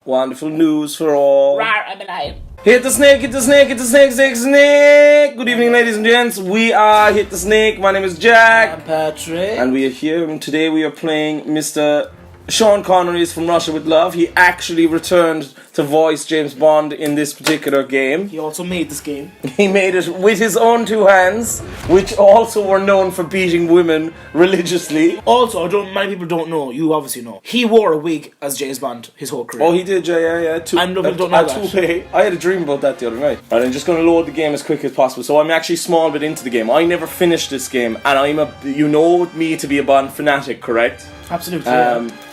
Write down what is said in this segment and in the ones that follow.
Wonderful news for all. Rawr, I'm alive. Hit the snake, hit the snake, hit the snake, snake, snake. Good evening, ladies and gents. We are Hit the Snake. My name is Jack. I'm Patrick. And we are here, and today we are playing Mr. Sean Connery is From Russia With Love. He actually returned to voice James Bond in this particular game. He also made this game. He made it with his own two hands, which also were known for beating women religiously. Also, many people don't know, you obviously know, he wore a wig as James Bond his whole career. Oh, he did, yeah. And people don't know that. I had a dream about that the other night. Right, I'm just going to load the game as quick as possible. So I'm actually a small bit into the game. I never finished this game, and you know me to be a Bond fanatic, correct? Absolutely.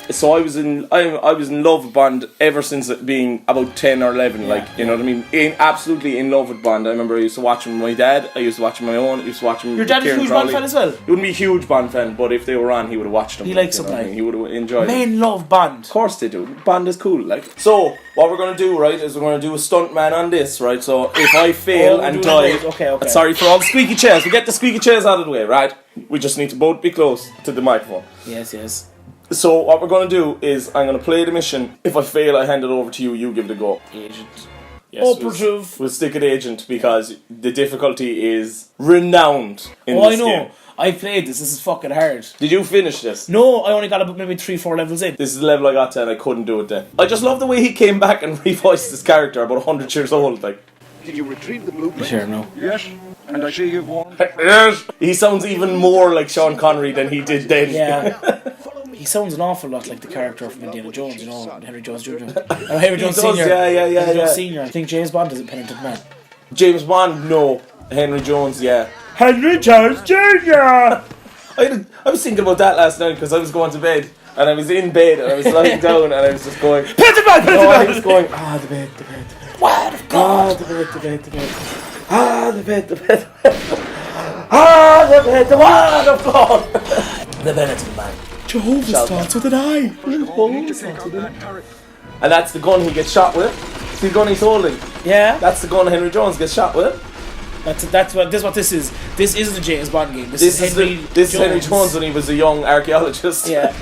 So I was in love with Bond ever since it being about 10 or 11, you know what I mean? Absolutely in love with Bond. I remember I used to watch him with my dad, I used to watch him on my own, I used to watch him. Your dad is a huge Bond fan as well? He wouldn't be a huge Bond fan, but if they were on, he would have watched them. He likes them, like. He would have enjoyed them. Men love Bond. Of course they do. Bond is cool, like. So, what we're going to do, right, is we're going to do a stuntman on this, right? So, if I fail and die... Okay. Sorry for all the squeaky chairs. We get the squeaky chairs out of the way, right? We just need to both be close to the microphone. Yes. So what we're going to do is I'm going to play the mission. If I fail, I hand it over to you. You give it a go. Agent. Yes, Operative. We'll stick at agent because the difficulty is renowned in this game. I know. I played this. This is fucking hard. Did you finish this? No, I only got about maybe 3-4 levels in. This is the level I got to and I couldn't do it then. I just love the way he came back and revoiced his character about 100 years old. Like, did you retrieve the blueprint? Sure, no. Yes. And I see you've won. Yes. He sounds even more like Sean Connery than he did then. Yeah. He sounds an awful lot like the character from Indiana Jones, you know, Henry Jones Jr. Or Henry Jones Sr. Yeah. Jones Sr. I think James Bond is a penitent man. James Bond, no. Henry Jones, yeah. Henry Jones Jr. I was thinking about that last night because I was going to bed and I was in bed and I was lying down and I was just going... I was going, the bed. Word of God. The bed. The bed, the word of God. The penitent man. Jehovah starts with an I. And that's the gun he gets shot with. See the gun he's holding? Yeah. That's the gun Henry Jones gets shot with. That's what this is. This isn't a James Bond game. This is Henry Jones when he was a young archaeologist. Yeah.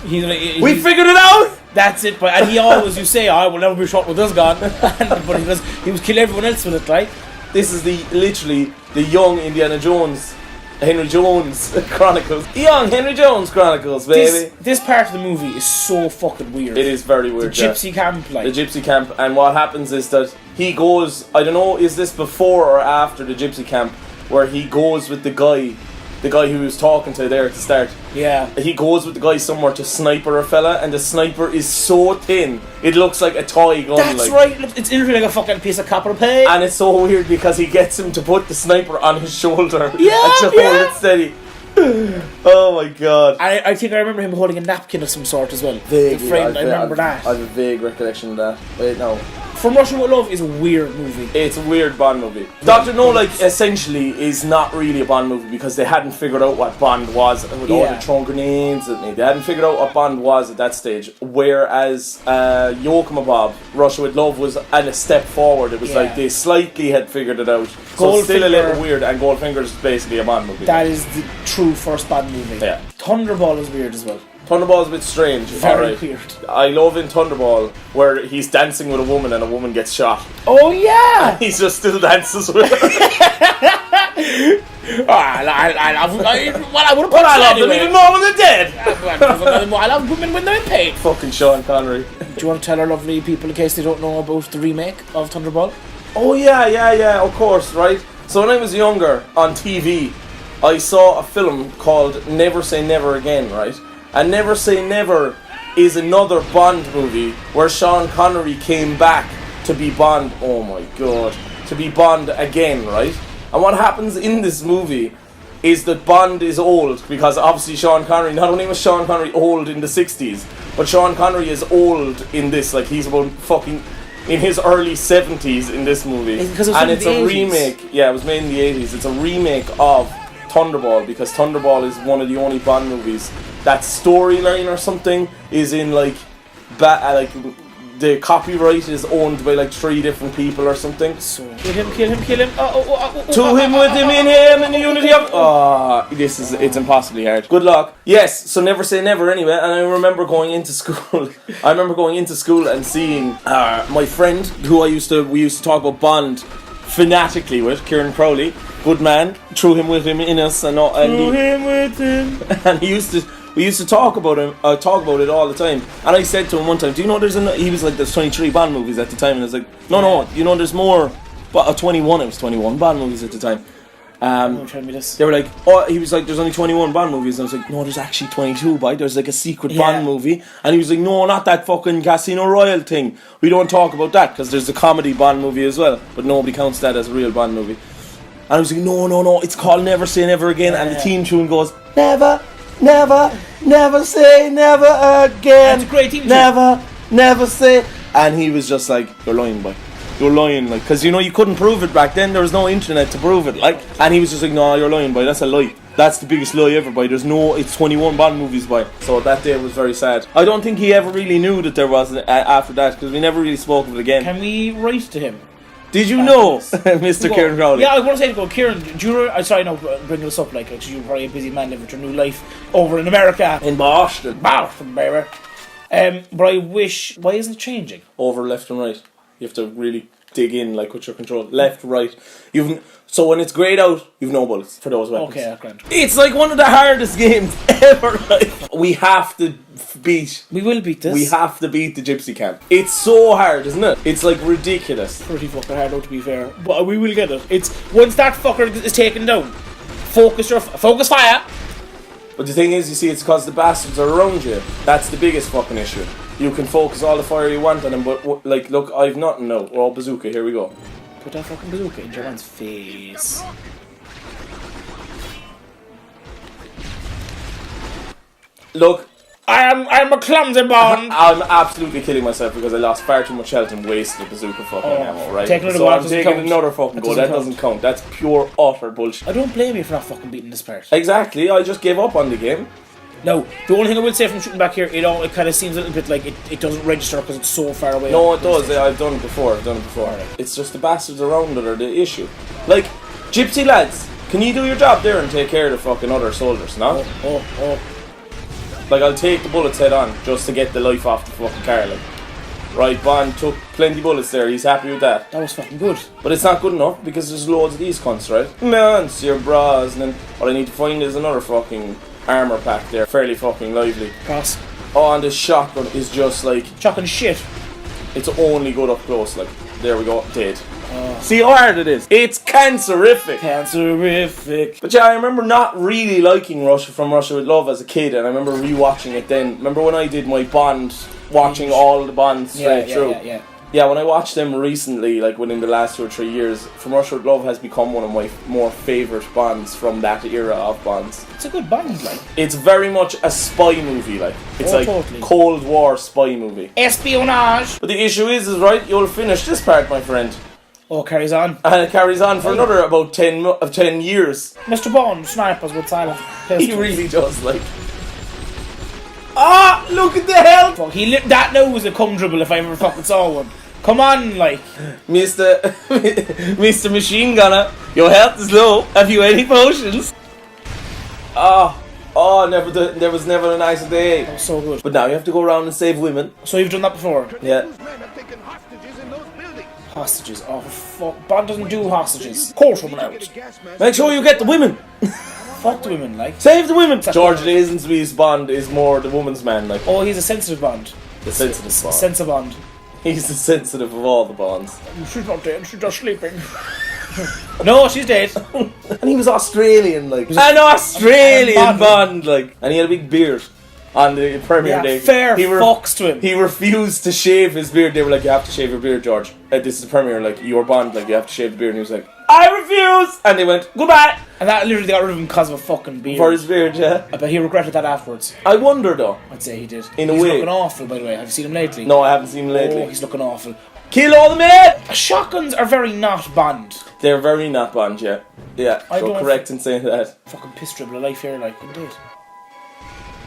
We figured it out! That's it, and he always, you say, I will never be shot with this gun. But he was kill everyone else with it, right? This is literally the young Indiana Jones, Henry Jones Chronicles. Young Henry Jones Chronicles, baby. This part of the movie is so fucking weird. It is very weird. The Gypsy camp, like. The Gypsy camp, and what happens is that he goes, I don't know, is this before or after the Gypsy camp, where he goes with the guy who he was talking to there at the start. Yeah. He goes with the guy somewhere to sniper a fella, and the sniper is so thin, it looks like a toy gun. That's right, it's literally like a fucking piece of copper pay. And it's so weird because he gets him to put the sniper on his shoulder and to hold it steady. Oh my god. I think I remember him holding a napkin of some sort as well. Vaguely, I remember that. I have a vague recollection of that. Wait, no. From Russia With Love is a weird movie. It's a weird Bond movie. Dr. No, essentially is not really a Bond movie because they hadn't figured out what Bond was with all the thrown grenades at me. They hadn't figured out what Bond was at that stage. Whereas Yokomo Bob, Russia With Love was at a step forward. It was like they slightly had figured it out. So it's still a little weird, and Goldfinger is basically a Bond movie. That is the true first Bond movie. Yeah. Thunderball is weird as well. Thunderball's a bit strange. Very weird. I love in Thunderball where he's dancing with a woman and a woman gets shot. Oh yeah! And he just still dances with her. I would have put I love them even more when they're dead. I love women when they're in pain. Fucking Sean Connery. Do you want to tell our lovely people in case they don't know about the remake of Thunderball? Oh yeah, of course, right? So when I was younger, on TV, I saw a film called Never Say Never Again, right? And Never Say Never is another Bond movie where Sean Connery came back to be Bond. Oh my god. To be Bond again, right? And what happens in this movie is that Bond is old, because obviously Sean Connery, not only was Sean Connery old in the 60s, but Sean Connery is old in this, like he's about fucking in his early 70s in this movie. And it's a remake. Yeah, it was made in the 80s. It's a remake of Thunderball, because Thunderball is one of the only Bond movies that storyline or something is in like the copyright is owned by like 3 different people or something. So kill him. To him, with him, in him, in the unity of... it's impossibly hard. Good luck. Yes, so never say never anyway. And I remember going into school. And seeing my friend, who we used to talk about Bond fanatically with, Kieran Crowley. Good man. Threw him with him in us and and we used to talk about it all the time. And I said to him one time, do you know he was like, there's 23 Bond movies at the time. And I was like, no, you know there's more. But 21, it was 21 Bond movies at the time. Tell me this. They were like, he was like, there's only 21 Bond movies. And I was like, no, there's actually 22, boy. There's like a secret Bond movie. And he was like, no, not that fucking Casino Royale thing. We don't talk about that, because there's a comedy Bond movie as well. But nobody counts that as a real Bond movie. And I was like, no, it's called Never Say Never Again. And the theme tune goes, never say never again. That's a great theme tune. Never say. And he was just like, you're lying, boy. You're lying, like, because you couldn't prove it back then. There was no internet to prove it, like. And he was just like, no, you're lying, boy. That's a lie. That's the biggest lie ever, boy. It's 21 Bond movies, boy. So that day was very sad. I don't think he ever really knew that there was after that, because we never really spoke of it again. Can we write to him? Did you know, Mr. Kieran Crowley? Yeah, I want to say to go, Kieran, do you know, sorry, no, bringing this up, like, you're probably a busy man living your new life over in America. In Boston, baby. But I wish, why isn't it changing? Over left and right. You have to really dig in, like, with your control. Left, right. So when it's greyed out, you've no bullets for those weapons. Okay, that's grand. It's like one of the hardest games ever. We have to beat. We will beat this. We have to beat the Gypsy camp. It's so hard, isn't it? It's like ridiculous. Pretty fucking hard, though, to be fair. But we will get it. It's once that fucker is taken down. Focus fire. But the thing is, you see, it's because the bastards are around you. That's the biggest fucking issue. You can focus all the fire you want on them, but like, look, I've nothing now. We're all bazooka. Here we go. Put that fucking bazooka in your man's face. Look, I'm a clumsy Bond. I'm absolutely kidding myself because I lost far too much health and wasted bazooka fucking ammo, right? So I'm taking another fucking go. That doesn't count. That's pure, utter bullshit. I don't blame you for not fucking beating this part. Exactly, I just gave up on the game. No, the only thing I will say from shooting back here, it kind of seems a little bit like it doesn't register because it's so far away. No, it does. I've done it before. Right. It's just the bastards around that are the issue. Like, Gypsy lads, can you do your job there and take care of the fucking other soldiers, no? Oh. Like, I'll take the bullets head on just to get the life off the fucking car, like. Right, Bond took plenty bullets there, he's happy with that. That was fucking good. But it's not good enough because there's loads of these cunts, right? Monsieur Bras, and then all I need to find is another fucking armour pack there, fairly fucking lively. Cross. Oh, and this shotgun is just like... Shotgun shit. It's only good up close, like, there we go, dead. See how hard it is? It's cancerific. But yeah, I remember not really liking From Russia with Love as a kid, and I remember rewatching it then. Remember when I did my Bond, watching all the Bonds straight through? Yeah, when I watched them recently, like within the last 2 or 3 years, From Russia with Love has become one of my more favourite Bonds from that era of Bonds. It's a good Bond, like. It's very much a spy movie, like. It's like totally. Cold War spy movie. Espionage! But the issue is right, you'll finish this part, my friend. Oh, it carries on. And it carries on for another about 10 years. Mr. Bond snipers with silent pistols. He really does, like. Ah, look at the hell! Fuck, that now was a cum dribble if I ever fucking saw one. Come on, like. Mr. Machine Gunner, your health is low. Have you any potions? There was never a nicer day. That was so good. But now you have to go around and save women. So you've done that before? Yeah. Hostages. Oh, fuck. Bond doesn't do hostages. Call someone out. Make sure you get the women. Fuck the women, like. Save the women. George Lazenby's Bond is more the woman's man, like. Oh, he's a sensitive Bond. The sensitive Bond. Sensitive Bond. He's the sensitive of all the Bonds. She's not dead, she's just sleeping. No, she's dead. And he was Australian, like. An Australian Bond, like. And he had a big beard on the premiere day. Fair fucks to him. He refused to shave his beard. They were like, you have to shave your beard, George. This is the premiere, like, you're Bond, like, you have to shave the beard. And he was like, I refuse! And they went, goodbye! And that literally got rid of him because of a fucking beard. For his beard, yeah. I bet he regretted that afterwards. I wonder, though. I'd say he did. In a way. He's looking awful, by the way. Have you seen him lately? No, I haven't seen him lately. Oh, he's looking awful. Kill all the men! Shotguns are very not Bond. They're very not Bond, yeah. Yeah, so correct in saying that. Fucking piss dribble of life here, like, indeed.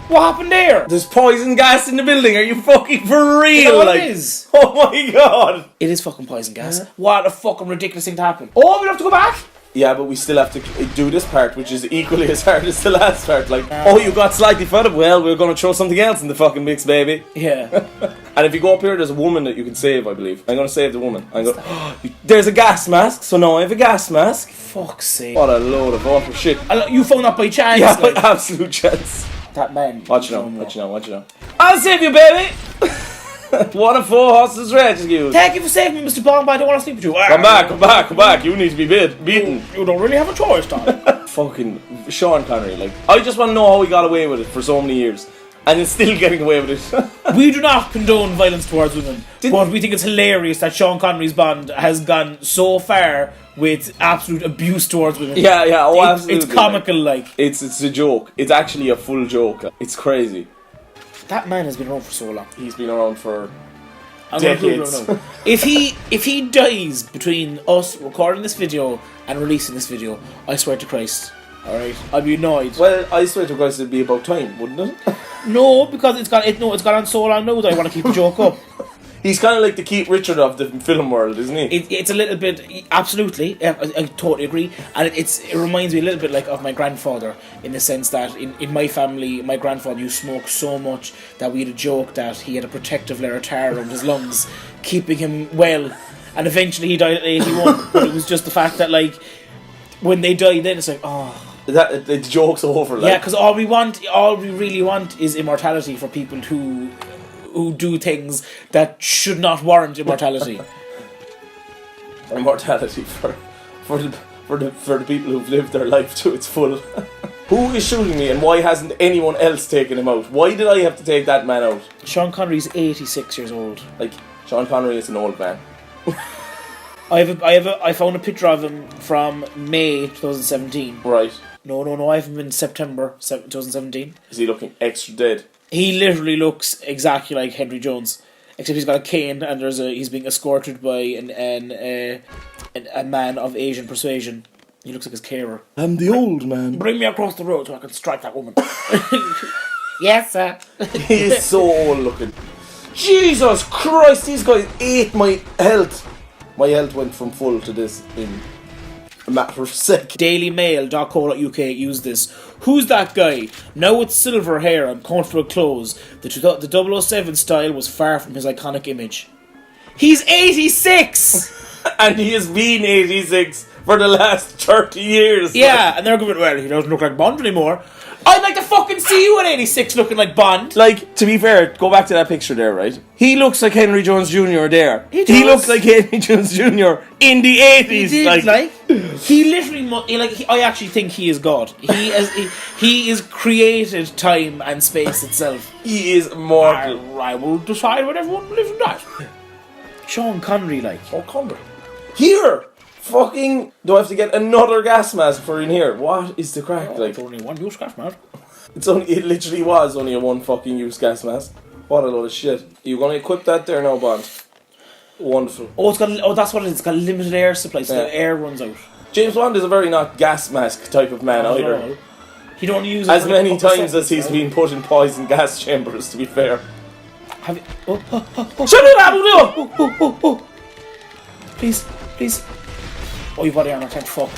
What happened there? There's poison gas in the building. Are you fucking for real? You know what like, it is? Oh my god. It is fucking poison gas. What a fucking ridiculous thing to happen. Oh, we have to go back? Yeah, but we still have to do this part, which is equally as hard as the last part. Like, oh, you got slightly fed up. Well, we're going to throw something else in the fucking mix, baby. Yeah. And if you go up here, there's a woman that you can save, I believe. I'm going to save the woman. I'm going. There's a gas mask, so now I have a gas mask. Fuck's sake. What a load of awful shit. You found that by chance? Yeah, like, absolute chance. that man. Watch it now, watch it now, watch it now. I'll save you, baby! What a four horses rescue. Thank you for saving me, Mr. Bond, but I don't want to sleep with you. Come back. You need to be beaten. You don't really have a choice, Tom. Fucking Sean Connery, like. I just want to know how he got away with it for so many years. And is still getting away with it. We do not condone violence towards women, but we think it's hilarious that Sean Connery's Bond has gone so far with absolute abuse towards women. Yeah, oh, absolutely. It's comical, like. It's a joke. It's actually a full joke. It's crazy. That man has been around for so long. He's been around for I'm decades. If he dies between us recording this video and releasing this video, I swear to Christ, alright, I'll be annoyed. Well, I swear to Christ, it'd be about time, wouldn't it? No, because it's gone on so long now that I want to keep the joke up. He's kind of like the Keith Richard of the film world, isn't he? It's a little bit, absolutely, I totally agree, and it reminds me a little bit like of my grandfather, in the sense that in my family, my grandfather used to smoke so much that we had a joke that he had a protective layer of tar around his lungs, keeping him well, and eventually he died at 81, but it was just the fact that, like, when they died then it's like, oh... That the joke's over, like. Yeah, because all we really want is immortality for people who do things that should not warrant immortality. Immortality for the people who've lived their life to its full. Who is shooting me, and why hasn't anyone else taken him out? Why did I have to take that man out? Sean Connery's 86 years old. Like, Sean Connery is an old man. I found a picture of him from May 2017. Right. No, I have him in September 2017. Is he looking extra dead? He literally looks exactly like Henry Jones, except he's got a cane and he's being escorted by a man of Asian persuasion. He looks like his carer. I'm the old man. Bring me across the road so I can strike that woman. Yes, sir. He is so old looking. Jesus Christ, these guys ate my health. My health went from full to this in a matter of a second. DailyMail.co.uk used this. Who's that guy? Now with silver hair and comfortable clothes, the 007 style was far from his iconic image. He's 86! And he has been 86 for the last 30 years. Yeah, and they're going, well, he doesn't look like Bond anymore. I'd like to fucking see you at 86 looking like Bond. Like, to be fair, go back to that picture there, right? He looks like Henry Jones Jr. there. He looks like Henry Jones Jr. in the 80s. He did, he literally, I actually think he is God. He is created time and space itself. He is immortal. I will decide when everyone lives and dies. Sean Connery, like. Sean Connery. Here! Fucking, do I have to get another gas mask for in here? What is the crack? Like, it's only one use gas mask. It literally was only a one fucking use gas mask. What a load of shit. Are you going to equip that there now, Bond? Wonderful. That's what it is. It's got limited air supply, so the air runs out. James Bond is a very not gas mask type of man either. No. He don't use it as many times as he's been put in poison gas chambers, to be fair. Have you... Shut it up! Please. Oh, you body armor, thank fuck.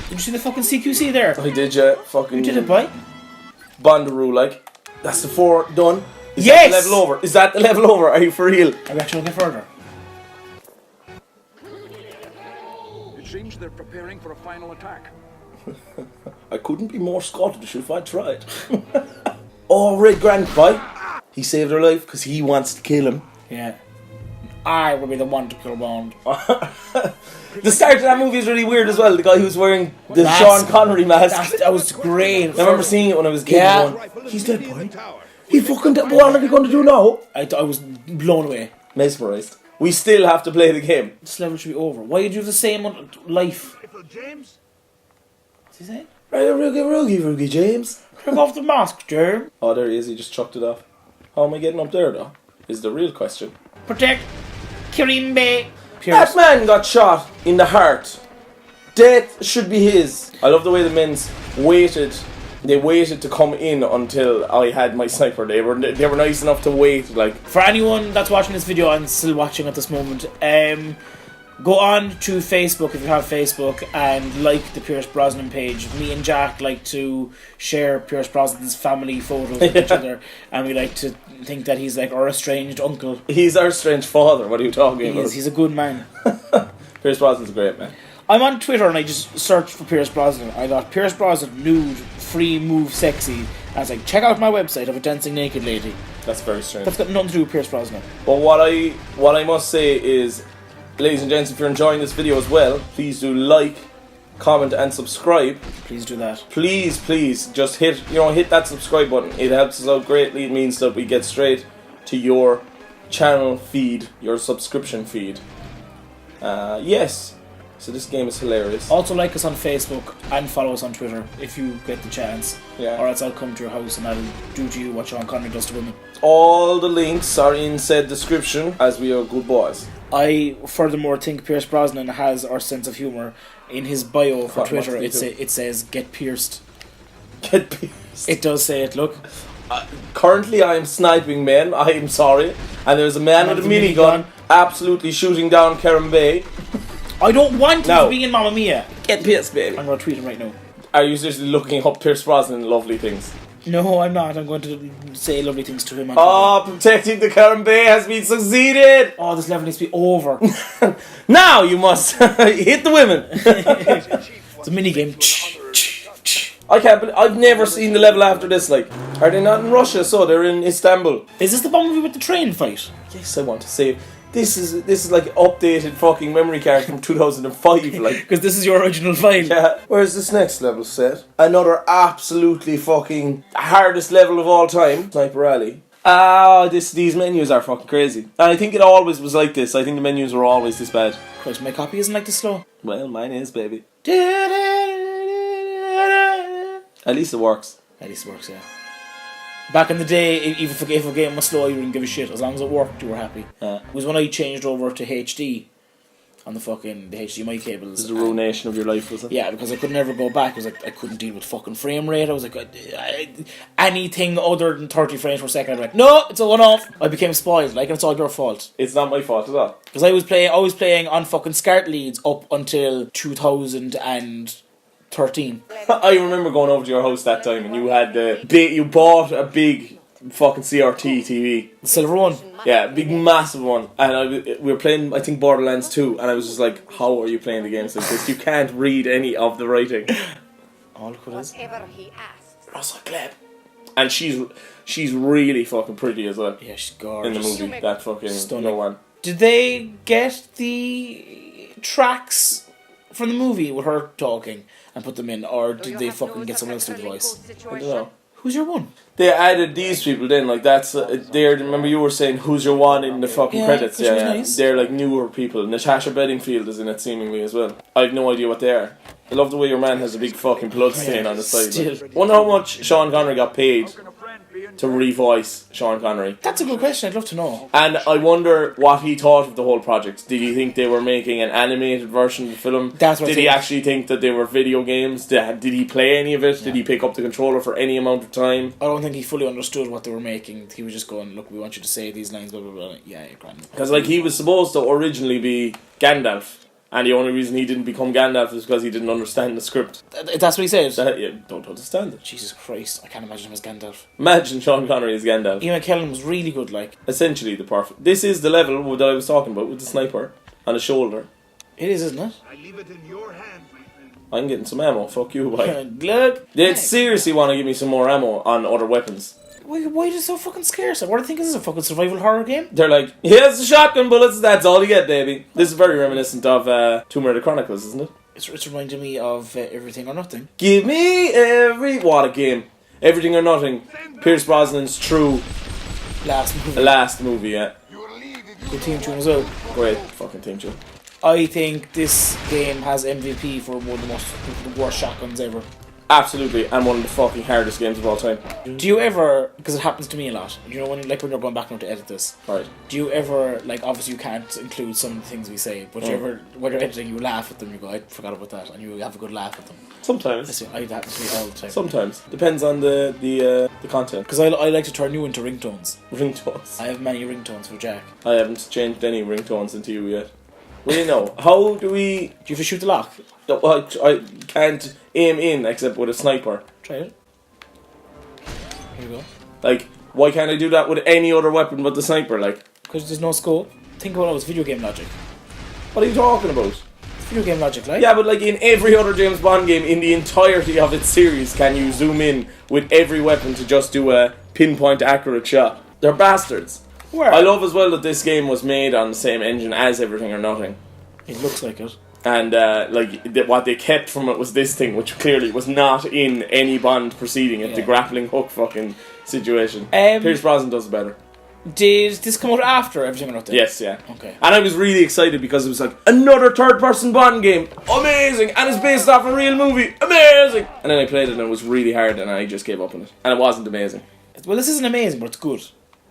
Did you see the fucking CQC there? I did, yeah. Fucking... You did it, boy? Bondaroo, like. That's the 4 done. Is yes! that the level over? Is that the level over? Are you for real? Are we actually going further? It seems they're preparing for a final attack. I couldn't be more Scottish if I tried. Oh, Red Grandpa. He saved her life because he wants to kill him. Yeah. I will be the one to kill Bond. The start of that movie is really weird as well. The guy who's wearing the Sean Connery mask. That was great. I remember seeing it when I was a kid. Yeah. He's dead, boy. He fucking dead. What are they going to do now? I was blown away. Mesmerised. We still have to play the game. This level should be over. Why did you have the same life? James? What's he saying? Roogie, James. Take off the mask, James. Oh, there he is. He just chucked it off. How am I getting up there, though? Is the real question. Protect Kirimbe. That man got shot in the heart. Death should be his. I love the way the men's waited They waited to come in until I had my sniper. They were nice enough to wait. Like, for anyone that's watching this video and still watching at this moment, go on to Facebook if you have Facebook and like the Pierce Brosnan page. Me and Jack like to share Pierce Brosnan's family photos with each other, and we like to think that he's like our estranged uncle. He's our estranged father. What are you talking about? He's a good man. Pierce Brosnan's a great man. I'm on Twitter and I just searched for Pierce Brosnan. I thought Pierce Brosnan nude, free, move, sexy. I was like, check out my website of a dancing naked lady. That's very strange. That's got nothing to do with Pierce Brosnan. But what I must say is, ladies and gents, if you're enjoying this video as well, please do like, comment and subscribe. Please do that. Please just hit that subscribe button. It helps us out greatly. It means that we get straight to your channel feed, your subscription feed. Yes. So this game is hilarious. Also like us on Facebook and follow us on Twitter if you get the chance. Yeah. Or else I'll come to your house and I'll do to you what Sean Connery does to women. All the links are in said description, as we are good boys. I furthermore think Pierce Brosnan has our sense of humour. In his bio for What Twitter, must he do? it says "get pierced." Get pierced. It does say it. Look, Currently I am sniping men, I am sorry. And there's a man with a minigun absolutely shooting down Karen Bay. I don't want him No. to be in Mamma Mia. Get pierced, baby. I'm going to tweet him right now. Are you seriously looking up Pierce Brosnan lovely things? No, I'm not. I'm going to say lovely things to him. On Oh, protecting the Karen Bay has been succeeded! oh, this level needs to be over. Now you must hit the women! It's a mini game. I can't believe, I've never seen the level after this, like. Are they not in Russia? So they're in Istanbul. Is this the bomb movie with the train fight? Yes, I want to say, this is like updated fucking memory card from 2005, like. Because this is your original file. Yeah. Where's this next level set? Another absolutely fucking hardest level of all time. Sniper Alley. These menus are fucking crazy. And I think it always was like this. I think the menus were always this bad. Christ, my copy isn't like this slow. Well, mine is, baby. At least it works. At least it works, yeah. Back in the day, even if a game was slow, you wouldn't give a shit. As long as it worked, you were happy. It was when I changed over to HD on the HDMI cables. This is the ruination of your life, was it? Yeah, because I could never go back. It was like I couldn't deal with fucking frame rate. I was like, anything other than 30 frames per second, I'd be like, no, it's a one-off. I became spoiled, like, and it's all your fault. It's not my fault at all. Because I was playing on fucking SCART leads up until 2013. I remember going over to your house that time and you had you bought a big fucking CRT TV. The silver one. Yeah, big massive one. And we were playing, I think, Borderlands 2, and I was just like, how are you playing the games like this? You can't read any of the writing. Oh, look what it is. Whatever he asks. Russell Gleb. And she's really fucking pretty as well. Yeah, she's In gorgeous. the movie, that fucking Stunning. no one. Did they get the tracks from the movie with her talking and put them in, or did they fucking get someone else to do the voice? I don't know. Who's your one? They added these people then, like that's there. Remember you were saying who's your one in the fucking Yeah, credits? which was nice. They're like newer people. Natasha Bedingfield is in it seemingly as well. I have no idea what they are. I love the way your man has a big fucking blood stain on the side. Still. Like. Wonder how much Sean Connery got paid to revoice Sean Connery. That's a good question. I'd love to know. And I wonder what he thought of the whole project. Did he think they were making an animated version of the film? That's what I Did he think. actually think that they were video games? Did he play any of it? Yeah. Did he pick up the controller for any amount of time? I don't think he fully understood what they were making. He was just going, look, we want you to say these lines, blah, blah, blah. Yeah, grand. Because like he was supposed to originally be Gandalf. And the only reason he didn't become Gandalf is because he didn't understand the script. That's what he said? You don't understand it. Jesus Christ, I can't imagine him as Gandalf. Imagine Sean Connery as Gandalf. Ian McKellen was really good, like. Essentially the perfect... This is the level that I was talking about with the sniper on the shoulder. It is, isn't it? I leave it in your hands, my friend. I'm getting some ammo, fuck you, boy. Look. They seriously want to give me some more ammo on other weapons. Why is it so fucking scarce? What do you think? Is this a fucking survival horror game? They're like, here's the shotgun bullets, that's all you get, baby. This is very reminiscent of Tomb Raider Chronicles, isn't it? It's reminding me of Everything or Nothing. Give me what a game. Everything or Nothing. Pierce Brosnan's true last movie, yeah. Good team tune as well. Great fucking team tune. I think this game has MVP for one of the worst shotguns ever. Absolutely, and one of the fucking hardest games of all time. Do you ever, because it happens to me a lot, you know, when you're going back now to edit this, Right. do you ever, like, obviously you can't include some of the things we say, but you ever, when you're editing, you laugh at them, you go, I forgot about that, and you have a good laugh at them. Sometimes. That happens to me all the time. Sometimes. Depends on the content. Because I like to turn you into ringtones. Ringtones. I have many ringtones for Jack. I haven't changed any ringtones into you yet. Well, you know, how do we... Do you have to shoot the lock? No, I can't aim in except with a sniper. Try it. Here you go. Like, why can't I do that with any other weapon but the sniper, like? Because there's no scope. Think about it, it's video game logic. What are you talking about? It's video game logic, like? Yeah, but like in every other James Bond game in the entirety of its series, can you zoom in with every weapon to just do a pinpoint accurate shot? They're bastards. Where? I love as well that this game was made on the same engine as Everything or Nothing. It looks like it. And what they kept from it was this thing, which clearly was not in any Bond proceeding at the grappling hook fucking situation. Pierce Brosnan does it better. Did this come out after Everything or Nothing? Yes, yeah. Okay. And I was really excited because it was like, another third-person Bond game! Amazing! And it's based off a real movie! Amazing! And then I played it and it was really hard and I just gave up on it. And it wasn't amazing. Well, this isn't amazing, but it's good.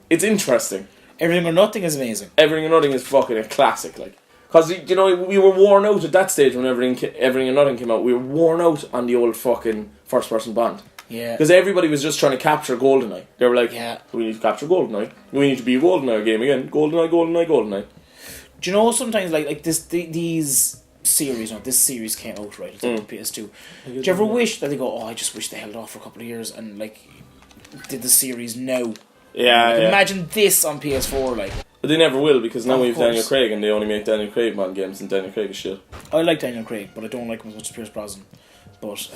It's interesting. Everything or Nothing is amazing. Everything or Nothing is fucking a classic, like. Because, you know, we were worn out at that stage when Everything or Nothing came out. We were worn out on the old fucking first-person Bond. Yeah. Because everybody was just trying to capture GoldenEye. They were like, yeah, we need to capture GoldenEye. We need to be a GoldenEye game again. GoldenEye, GoldenEye, GoldenEye. Do you know sometimes like this these series, this series came out, right? It's on PS2. Do you ever wish that they go, I just wish they held off for a couple of years and like did the series now? Yeah, yeah. Imagine this on PS4, like. But they never will because now we have course. Daniel Craig and they only make Daniel Craig Bond games and Daniel Craig is shit. I like Daniel Craig, but I don't like him as much as Pierce Brosnan. But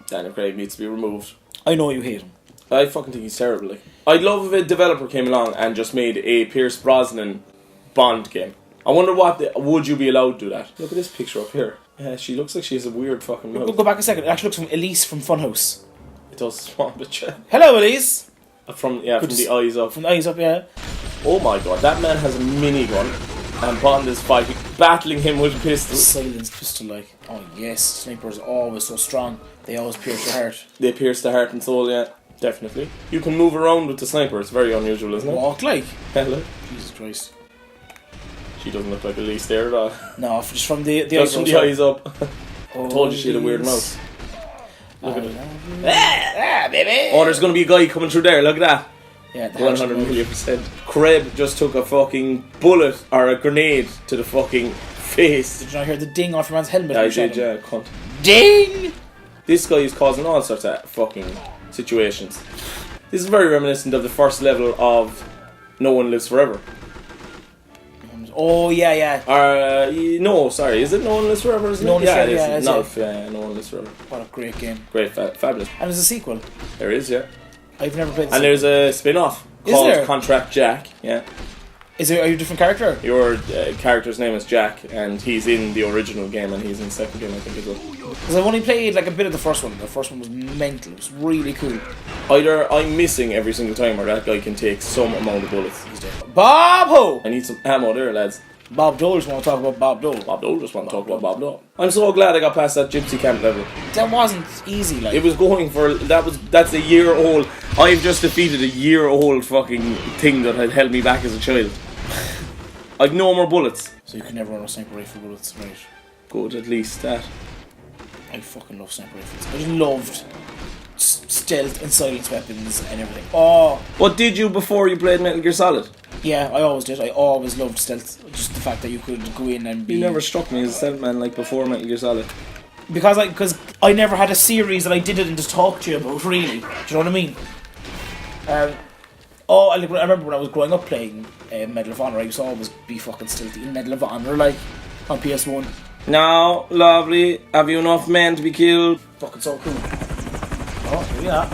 Daniel Craig needs to be removed. I know you hate him. I fucking think he's terrible. Like, I'd love if a developer came along and just made a Pierce Brosnan Bond game. I wonder would you be allowed to do that? Look at this picture up here. Yeah, she looks like she has a weird fucking mouth. Go back a second. It actually looks from Elise from Funhouse. It does swamp bitch. Yeah. Hello, Elise. From the eyes up. From the eyes up, yeah. Oh my god, that man has a minigun and Bond is fighting, battling him with a pistol. Silenced pistol, like. Oh yes, snipers are always so strong. They always pierce your heart. They pierce the heart and soul, yeah. Definitely. You can move around with the sniper, it's very unusual, isn't it? Walk like. Hello. Jesus Christ. She doesn't look like Elise there at all. No, just from the just eyes from the eyes up. Oh, I told you she had a weird mouth. Look at it. Baby. Oh, there's going to be a guy coming through there, look at that. Yeah, 100,000,000%. Kreb just took a fucking bullet or a grenade to the fucking face. Did you not hear the ding off your man's helmet? I did, yeah, cunt. Ding! This guy is causing all sorts of fucking situations. This is very reminiscent of the first level of No One Lives Forever. Oh, yeah. No, sorry, is it No One Lives Forever? Isn't No One it? Lives Yeah, Forever, it is. yeah, No One Lives Forever. What a great game. Great, fabulous. And there's a sequel. There is, yeah. I've never played the And there's a spin-off Is called there? Contract Jack, yeah. Are you a different character? Your character's name is Jack, and he's in the original game, and he's in the second game, I think, as well. Because I've only played like a bit of the first one. The first one was mental. It was really cool. Either I'm missing every single time, or that guy can take some amount of bullets. He's dead. Bob Ho! I need some ammo there, lads. Bob Dole, just want to talk about Bob Dole. Bob Dole just want to talk about Bob Dole. I'm so glad I got past that Gypsy camp level. That wasn't easy, like. It was going for that's a year old. I've just defeated a year old fucking thing that had held me back as a child. I've no more bullets. So you can never run a sniper rifle bullets, right? Good, at least that. I fucking love sniper rifles. I just loved stealth and silence weapons and everything. Oh, What did you before you played Metal Gear Solid? yeah, I always did. I always loved stealth. Just the fact that you could go in and be. You never struck me as a stealth man like before Metal Gear Solid. Because I never had a series that I did it and just talked to you about, really. Do you know what I mean? I remember when I was growing up playing Medal of Honor, I used to always be fucking stealthy in Medal of Honor, like, on PS1. Now, lovely, have you enough men to be killed? Fucking so cool. Oh, here we are.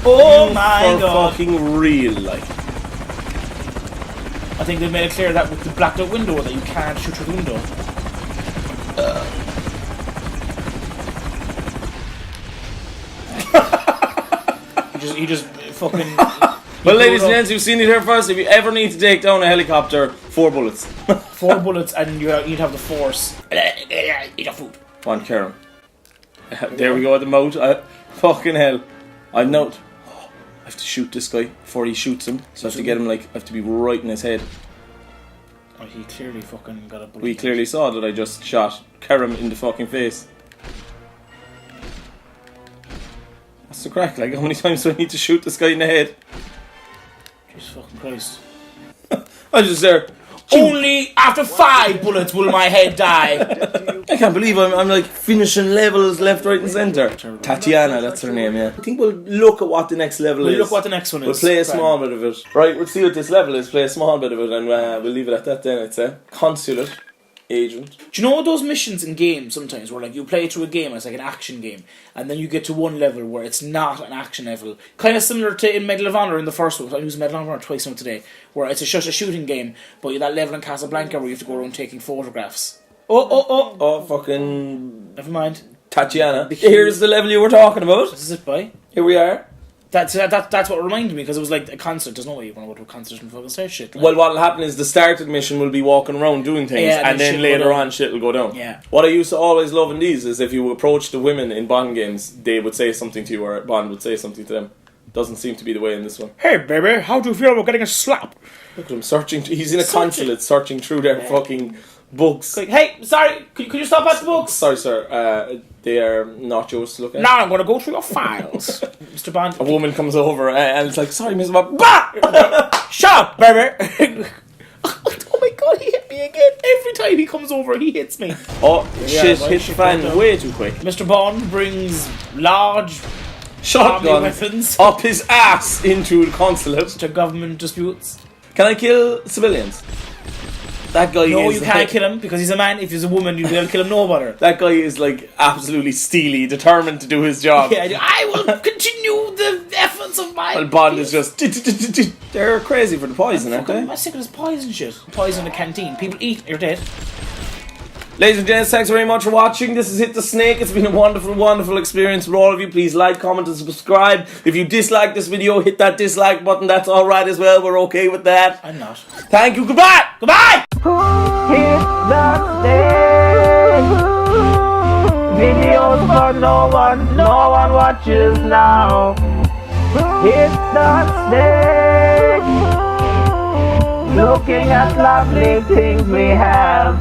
Oh my god. Fucking real, like. I think they made it clear that with the blacked out window that you can't shoot through the window. He just fucking. Well, ladies and gents, you've seen it here first. If you ever need to take down a helicopter, 4 bullets. 4 bullets and you'd have the force. Eat your food. Come on, Karen. There we go at the mouth. Fucking hell. I have to shoot this guy before he shoots him. So I have to get him, like, I have to be right in his head. Oh, he clearly fucking got a bullet. We clearly saw that I just shot Karam in the fucking face. What's the crack? Like, how many times do I need to shoot this guy in the head? Jesus fucking Christ. I was just there. Only after 5 bullets will my head die. I can't believe I'm like finishing levels left, right and centre. Tatiana, that's her name, yeah. I think we'll look at what the next level is. We'll look what the next one is. We'll play a small bit of it. Right, we'll see what this level is, play a small bit of it, and we'll leave it at that then, I'd say. Consulate. Agent. Do you know those missions in games sometimes where like you play through a game and it's like an action game and then you get to one level where it's not an action level, kind of similar to in Medal of Honor in the first one. I used Medal of Honor twice now today, where it's just a shooting game, but you're that level in Casablanca where you have to go around taking photographs. Oh, fucking never mind. Tatiana. Here's the level you were talking about. This is it, boy. Here we are. That's what reminded me, because it was like a concert. There's no way you want to go to a concert and fucking start shit. Right? Well, what'll happen is the start of the mission will be walking around doing things, Yeah, and then later on shit will go down. Yeah. What I used to always love in these is if you approach the women in Bond games, they would say something to you, or Bond would say something to them. Doesn't seem to be the way in this one. Hey, baby, how do you feel about getting a slap? Look at him searching. He's in a consulate searching through their fucking books. Like, hey, sorry, could you stop at the books? Sorry, sir. They are not yours to look at. Now I'm going to go through your files. Mr. Bond. A woman comes over and it's like, sorry, Mr. Bond. Bah! Shut up, baby. Oh my god, he hit me again. Every time he comes over, he hits me. Oh, shit, hit the fan way too quick. Mr. Bond brings large shotgun weapons up his ass into the consulate to government disputes. Can I kill civilians? That guy No, is you can't kill him because he's a man. If he's a woman, you'll be able to kill him no better. That guy is like absolutely steely, determined to do his job. Yeah, I will continue the efforts of my... Well, Bond is just... They're crazy for the poison, aren't they? I'm sick of this poison shit. Poison in the canteen. People eat, you're dead. Ladies and gents, thanks very much for watching. This is Hit the Snake. It's been a wonderful, wonderful experience for all of you. Please like, comment and subscribe. If you dislike this video, hit that dislike button. That's alright as well. We're okay with that. I'm not. Thank you. Goodbye. Goodbye. Hit the snake. Videos for no one watches now. Hit the snake. Looking at lovely things we have.